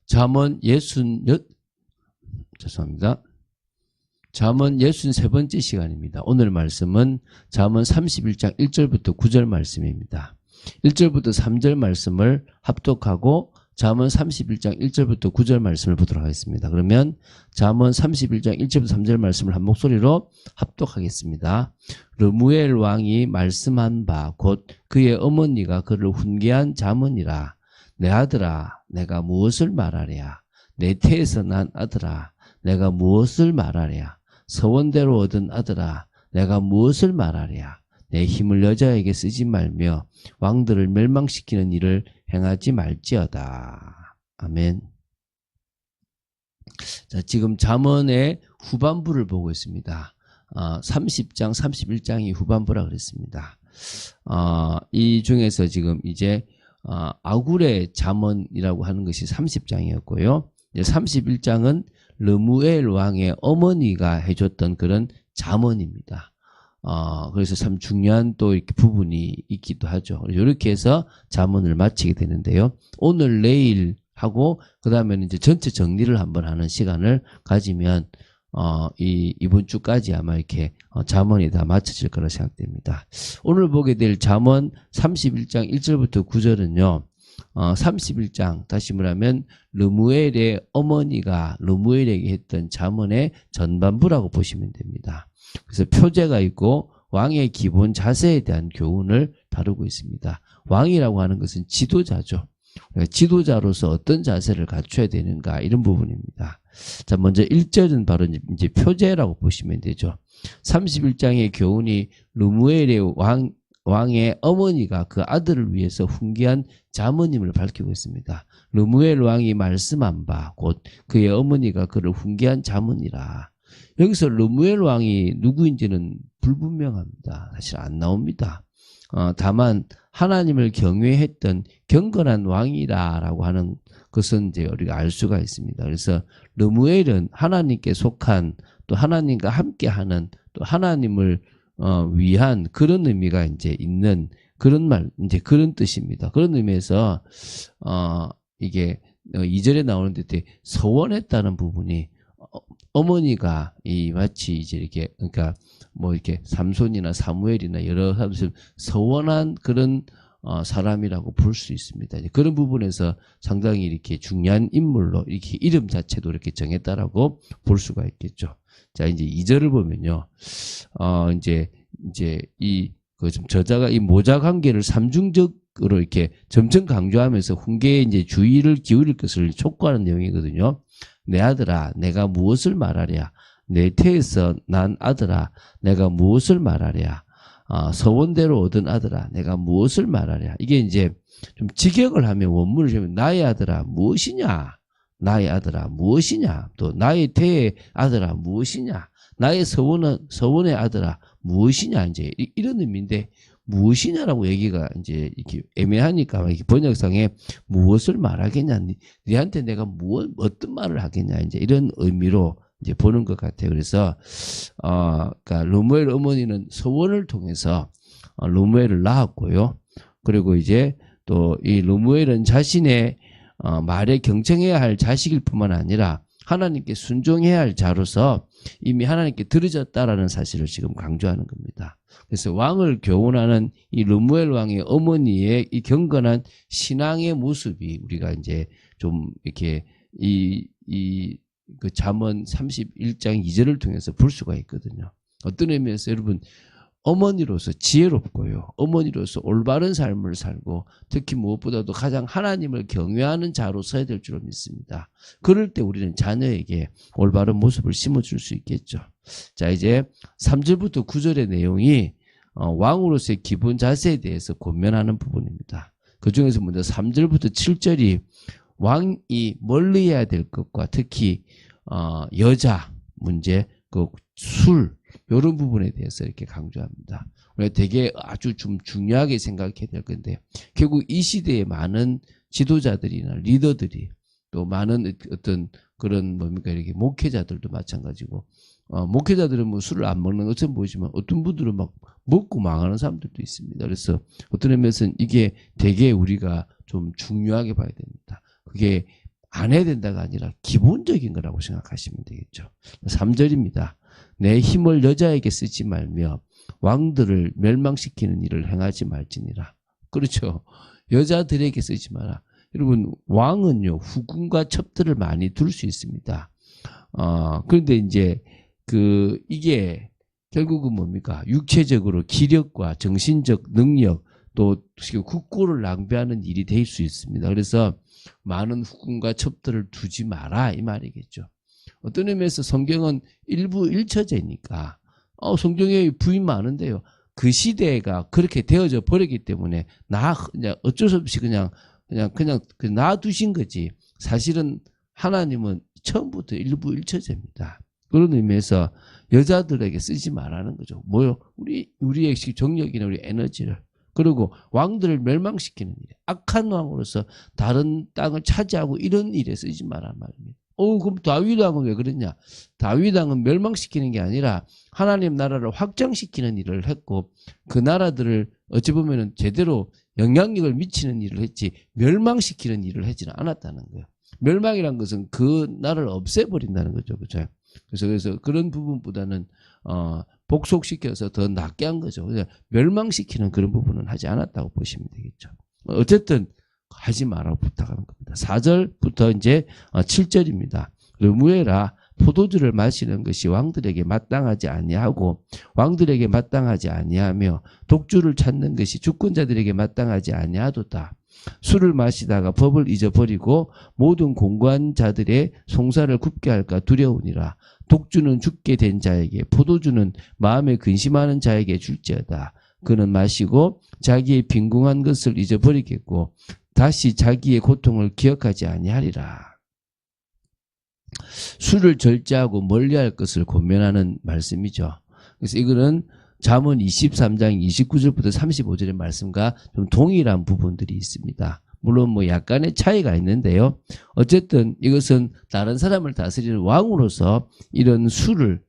잠언 63번째 시간입니다. 오늘 말씀은 잠언 31장 1절부터 9절 말씀입니다. 1절부터 3절 말씀을 합독하고 잠언 31장 1절부터 9절 말씀을 보도록 하겠습니다. 그러면 잠언 31장 1절부터 3절 말씀을 한 목소리로 합독하겠습니다. 르무엘 왕이 말씀한 바 곧 그의 어머니가 그를 훈계한 잠언이라. 내 아들아 내가 무엇을 말하랴. 내 태에서 난 아들아 내가 무엇을 말하랴. 서원대로 얻은 아들아 내가 무엇을 말하랴. 내 힘을 여자에게 쓰지 말며 왕들을 멸망시키는 일을 행하지 말지어다. 아멘. 자, 지금 잠언의 후반부를 보고 있습니다. 30장, 31장이 후반부라 그랬습니다. 이 중에서 지금 이제 아굴의 잠언이라고 하는 것이 30장이었고요. 31장은 르무엘 왕의 어머니가 해줬던 그런 잠언입니다. 그래서 참 중요한 또 이렇게 부분이 있기도 하죠. 이렇게 해서 잠언을 마치게 되는데요. 오늘 내일 하고 그 다음에는 이제 전체 정리를 한번 하는 시간을 가지면 이번 주까지 아마 이렇게 잠언이 다 마쳐질 거라 생각됩니다. 오늘 보게 될 잠언 31장 1절부터 9절은요. 31장 다시 말하면 르무엘의 어머니가 르무엘에게 했던 잠언의 전반부라고 보시면 됩니다. 그래서 표제가 있고 왕의 기본 자세에 대한 교훈을 다루고 있습니다. 왕이라고 하는 것은 지도자죠. 지도자로서 어떤 자세를 갖춰야 되는가 이런 부분입니다. 자, 먼저 1절은 바로 이제 표제라고 보시면 되죠. 31장의 교훈이 르무엘의 왕의 어머니가 그 아들을 위해서 훈계한 잠언임을 밝히고 있습니다. 르무엘 왕이 말씀한 바 곧 그의 어머니가 그를 훈계한 잠언이라. 여기서 르무엘 왕이 누구인지는 불분명합니다. 사실 안 나옵니다. 다만 하나님을 경외했던 경건한 왕이라고 하는 것은 이제 우리가 알 수가 있습니다. 그래서 르무엘은 하나님께 속한 또 하나님과 함께하는 또 하나님을 위한 그런 의미가 이제 있는 그런 말, 이제 그런 뜻입니다. 그런 의미에서 이게 2절에 나오는데 서원했다는 부분이 어머니가 마치 이제 이렇게 그러니까 뭐 이렇게 삼손이나 사무엘이나 여러 사람들 서원한 그런 사람이라고 볼 수 있습니다. 그런 부분에서 상당히 이렇게 중요한 인물로 이렇게 이름 자체도 이렇게 정했다라고 볼 수가 있겠죠. 자, 이제 2절을 보면요. 이제 저자가 이 모자 관계를 삼중적으로 이렇게 점점 강조하면서 훈계에 이제 주의를 기울일 것을 촉구하는 내용이거든요. 내 아들아, 내가 무엇을 말하랴? 내 태에서 난 아들아, 내가 무엇을 말하랴? 서원대로 얻은 아들아, 내가 무엇을 말하랴? 이게 이제 좀 직역을 하면 원문을 보면 나의 아들아 무엇이냐? 나의 아들아 무엇이냐? 또 나의 태의 아들아 무엇이냐? 나의 서원의 아들아 무엇이냐? 이제 이런 의미인데 무엇이냐라고 얘기가 이제 이렇게 애매하니까 이렇게 번역상에 무엇을 말하겠냐? 니한테 내가 어떤 말을 하겠냐? 이제 이런 의미로 이제 보는 것 같아요. 그래서 그러니까 르무엘 어머니는 서원을 통해서 르무엘을 낳았고요. 그리고 이제 또 이 르무엘은 자신의 말에 경청해야 할 자식일 뿐만 아니라 하나님께 순종해야 할 자로서 이미 하나님께 들어졌다라는 사실을 지금 강조하는 겁니다. 그래서 왕을 교훈하는 이 르무엘 왕의 어머니의 이 경건한 신앙의 모습이 우리가 이제 좀 이렇게 그 잠언 31장 2절을 통해서 볼 수가 있거든요. 어떤 의미에서 여러분 어머니로서 지혜롭고요. 어머니로서 올바른 삶을 살고 특히 무엇보다도 가장 하나님을 경외하는 자로 서야 될 줄로 믿습니다. 그럴 때 우리는 자녀에게 올바른 모습을 심어줄 수 있겠죠. 자, 이제 3절부터 9절의 내용이 왕으로서의 기본 자세에 대해서 권면하는 부분입니다. 그 중에서 먼저 3절부터 7절이 왕이 멀리해야 될 것과 특히 여자 문제, 그 술 이런 부분에 대해서 이렇게 강조합니다. 우리가 되게 아주 좀 중요하게 생각해야 될 건데 결국 이 시대에 많은 지도자들이나 리더들이 또 많은 어떤 그런 뭡니까 이렇게 목회자들도 마찬가지고 목회자들은 뭐 술을 안 먹는 것처럼 보이지만 어떤 분들은 막 먹고 망하는 사람들도 있습니다. 그래서 어떤 의미에서는 이게 되게 우리가 좀 중요하게 봐야 됩니다. 그게 안 해야 된다가 아니라 기본적인 거라고 생각하시면 되겠죠. 3절입니다. 내 힘을 여자에게 쓰지 말며 왕들을 멸망시키는 일을 행하지 말지니라. 그렇죠. 여자들에게 쓰지 마라. 여러분, 왕은요, 후궁과 첩들을 많이 둘 수 있습니다. 그런데 이제, 이게 결국은 뭡니까? 육체적으로 기력과 정신적 능력, 또 국고를 낭비하는 일이 될 수 있습니다. 그래서 많은 후궁과 첩들을 두지 마라, 이 말이겠죠. 어떤 의미에서 성경은 일부 일처제니까, 성경에 부인 많은데요. 그 시대가 그렇게 되어져 버렸기 때문에, 그냥 어쩔 수 없이 그냥 놔두신 거지. 사실은 하나님은 처음부터 일부 일처제입니다. 그런 의미에서 여자들에게 쓰지 말라는 거죠. 뭐요? 우리의 정력이나 우리 에너지를. 그리고 왕들을 멸망시키는 일. 악한 왕으로서 다른 땅을 차지하고 이런 일에 쓰지 말라는 말입니다. 그럼 다윗 왕은 왜 그랬냐? 다윗 왕은 멸망시키는 게 아니라 하나님 나라를 확장시키는 일을 했고, 그 나라들을 어찌 보면은 제대로 영향력을 미치는 일을 했지 멸망시키는 일을 하지는 않았다는 거예요. 멸망이란 것은 그 나라를 없애버린다는 거죠. 그렇죠? 그래서 그런 부분보다는 복속시켜서 더 낫게 한 거죠. 그래서 멸망시키는 그런 부분은 하지 않았다고 보시면 되겠죠. 어쨌든 하지 말라고 부탁하는 겁니다. 4절부터 이제 7절입니다. 르무에라, 포도주를 마시는 것이 왕들에게 마땅하지 아니하고 왕들에게 마땅하지 아니하며 독주를 찾는 것이 주권자들에게 마땅하지 아니하도다. 술을 마시다가 법을 잊어버리고 모든 공고한 자들의 송사를 굽게 할까 두려우니라. 독주는 죽게 된 자에게, 포도주는 마음에 근심하는 자에게 줄지어다. 그는 마시고 자기의 빈궁한 것을 잊어버리겠고 다시 자기의 고통을 기억하지 아니하리라. 술을 절제하고 멀리할 것을 권면하는 말씀이죠. 그래서 이거는 잠언 23장 29절부터 35절의 말씀과 좀 동일한 부분들이 있습니다. 물론 뭐 약간의 차이가 있는데요. 어쨌든 이것은 다른 사람을 다스리는 왕으로서 이런 술을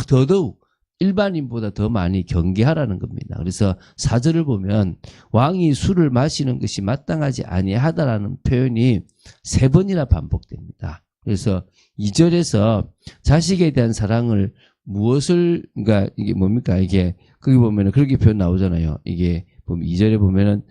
더더욱 일반인보다 더 많이 경계하라는 겁니다. 그래서 4절을 보면 왕이 술을 마시는 것이 마땅하지 아니하다라는 표현이 3번이나 반복됩니다. 그래서 2절에서 자식에 대한 사랑을 그러니까 이게 뭡니까? 이게 거기 보면은 그렇게 표현 나오잖아요. 이게 보면 2절에 보면은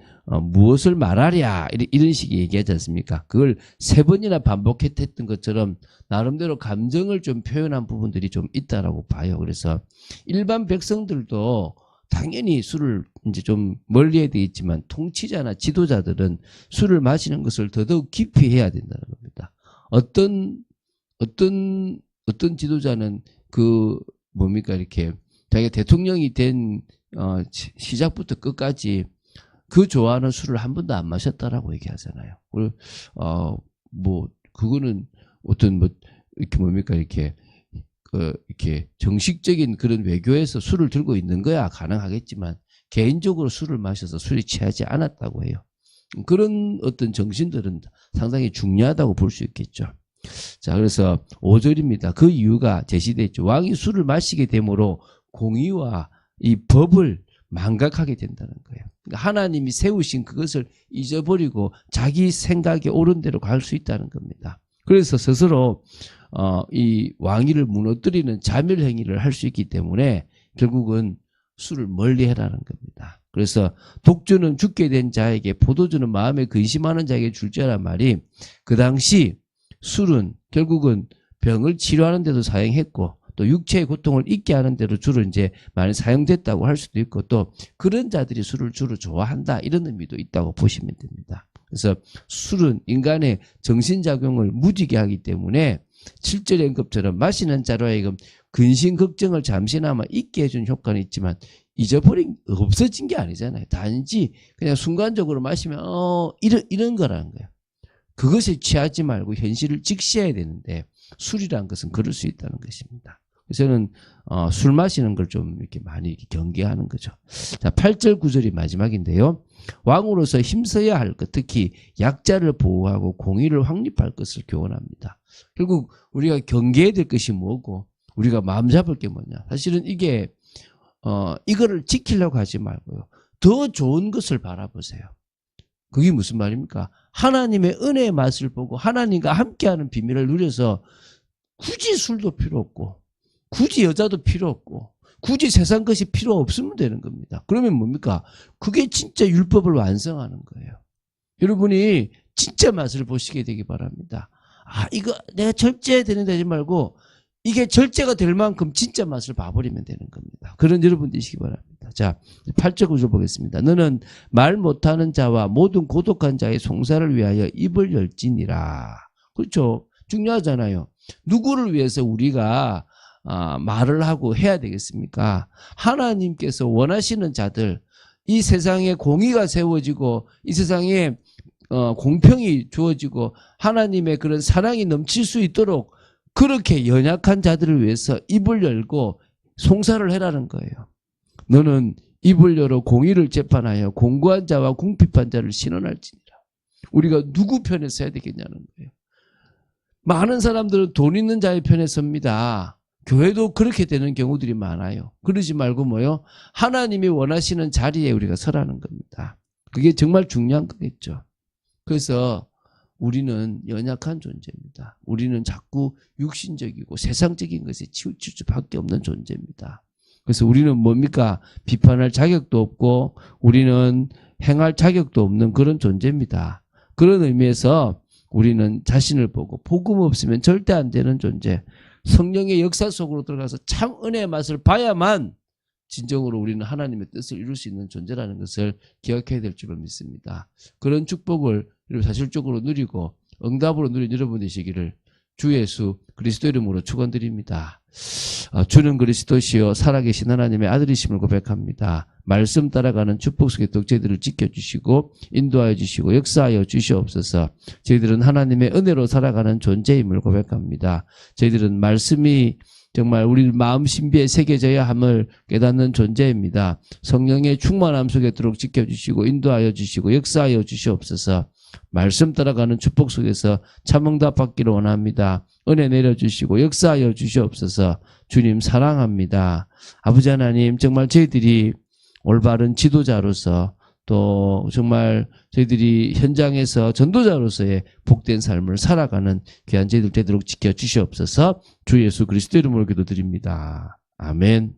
무엇을 말하랴 이런 식의 얘기하지 않습니까? 그걸 3번이나 반복했던 것처럼 나름대로 감정을 좀 표현한 부분들이 좀 있다라고 봐요. 그래서 일반 백성들도 당연히 술을 이제 좀 멀리 해야 되겠지만 통치자나 지도자들은 술을 마시는 것을 더더욱 깊이 해야 된다는 겁니다. 어떤 지도자는 뭡니까? 이렇게 자기가 대통령이 된 시작부터 끝까지 그 좋아하는 술을 한 번도 안 마셨다라고 얘기하잖아요. 그거는 이렇게 뭡니까? 이렇게 정식적인 그런 외교에서 술을 들고 있는 거야 가능하겠지만 개인적으로 술을 마셔서 술이 취하지 않았다고 해요. 그런 어떤 정신들은 상당히 중요하다고 볼 수 있겠죠. 자, 그래서 5절입니다. 그 이유가 제시됐죠. 왕이 술을 마시게 되므로 공의와 이 법을 망각하게 된다는 거예요. 그러니까 하나님이 세우신 그것을 잊어버리고 자기 생각에 옳은 대로 갈 수 있다는 겁니다. 그래서 스스로 이 왕위를 무너뜨리는 자멸 행위를 할 수 있기 때문에 결국은 술을 멀리해라는 겁니다. 그래서 독주는 죽게 된 자에게, 포도주는 마음에 근심하는 자에게 줄지어란 말이, 그 당시 술은 결국은 병을 치료하는 데도 사용했고 또 육체의 고통을 잊게 하는 데도 주로 이제 많이 사용됐다고 할 수도 있고, 또 그런 자들이 술을 주로 좋아한다 이런 의미도 있다고 보시면 됩니다. 그래서 술은 인간의 정신작용을 무디게 하기 때문에 7절의 언급처럼 마시는 자로 하여금 근심 걱정을 잠시나마 잊게 해준 효과는 있지만 없어진 게 아니잖아요. 단지 그냥 순간적으로 마시면 이런 거라는 거예요. 그것에 취하지 말고 현실을 직시해야 되는데 술이라는 것은 그럴 수 있다는 것입니다. 그래서 저는 술 마시는 걸 좀 이렇게 많이 경계하는 거죠. 자, 8절 9절이 마지막인데요. 왕으로서 힘써야 할 것, 특히 약자를 보호하고 공의를 확립할 것을 교훈합니다. 결국 우리가 경계해야 될 것이 뭐고 우리가 마음 잡을 게 뭐냐. 사실은 이게 이거를 지키려고 하지 말고요. 더 좋은 것을 바라보세요. 그게 무슨 말입니까? 하나님의 은혜의 맛을 보고 하나님과 함께하는 비밀을 누려서 굳이 술도 필요 없고 굳이 여자도 필요 없고 굳이 세상 것이 필요 없으면 되는 겁니다. 그러면 뭡니까? 그게 진짜 율법을 완성하는 거예요. 여러분이 진짜 맛을 보시게 되기 바랍니다. 아, 이거 내가 절제해야 되는데 하지 말고 이게 절제가 될 만큼 진짜 맛을 봐버리면 되는 겁니다. 그런 여러분 되시기 바랍니다. 자, 8절 구절 보겠습니다. 너는 말 못하는 자와 모든 고독한 자의 송사를 위하여 입을 열지니라. 그렇죠. 중요하잖아요. 누구를 위해서 우리가 말을 하고 해야 되겠습니까? 하나님께서 원하시는 자들, 이 세상에 공의가 세워지고 이 세상에 공평이 주어지고 하나님의 그런 사랑이 넘칠 수 있도록 그렇게 연약한 자들을 위해서 입을 열고 송사를 해라는 거예요. 너는 입을 열어 공의를 재판하여 공고한 자와 궁핍한 자를 신원할지니라. 우리가 누구 편에 서야 되겠냐는 거예요. 많은 사람들은 돈 있는 자의 편에 섭니다. 교회도 그렇게 되는 경우들이 많아요. 그러지 말고 뭐요? 하나님이 원하시는 자리에 우리가 서라는 겁니다. 그게 정말 중요한 거겠죠. 그래서 우리는 연약한 존재입니다. 우리는 자꾸 육신적이고 세상적인 것에 치우칠 수밖에 없는 존재입니다. 그래서 우리는 뭡니까? 비판할 자격도 없고 우리는 행할 자격도 없는 그런 존재입니다. 그런 의미에서 우리는 자신을 보고 복음 없으면 절대 안 되는 존재, 성령의 역사 속으로 들어가서 참 은혜의 맛을 봐야만 진정으로 우리는 하나님의 뜻을 이룰 수 있는 존재라는 것을 기억해야 될 줄로 믿습니다. 그런 축복을 사실적으로 누리고 응답으로 누린 여러분 되시기를 주 예수 그리스도 이름으로 축원드립니다. 주는 그리스도시요 살아계신 하나님의 아들이심을 고백합니다. 말씀 따라가는 축복 속에 저희들을 지켜주시고 인도하여 주시고 역사하여 주시옵소서. 저희들은 하나님의 은혜로 살아가는 존재임을 고백합니다. 저희들은 말씀이 정말 우리 마음 신비에 새겨져야 함을 깨닫는 존재입니다. 성령의 충만함 속에 들도록 지켜주시고 인도하여 주시고 역사하여 주시옵소서. 말씀 따라가는 축복 속에서 참응답 받기를 원합니다. 은혜 내려주시고 역사하여 주시옵소서. 주님 사랑합니다. 아버지 하나님 정말 저희들이 올바른 지도자로서 또 정말 저희들이 현장에서 전도자로서의 복된 삶을 살아가는 귀한 저희들 되도록 지켜주시옵소서. 주 예수 그리스도 이름으로 기도드립니다. 아멘.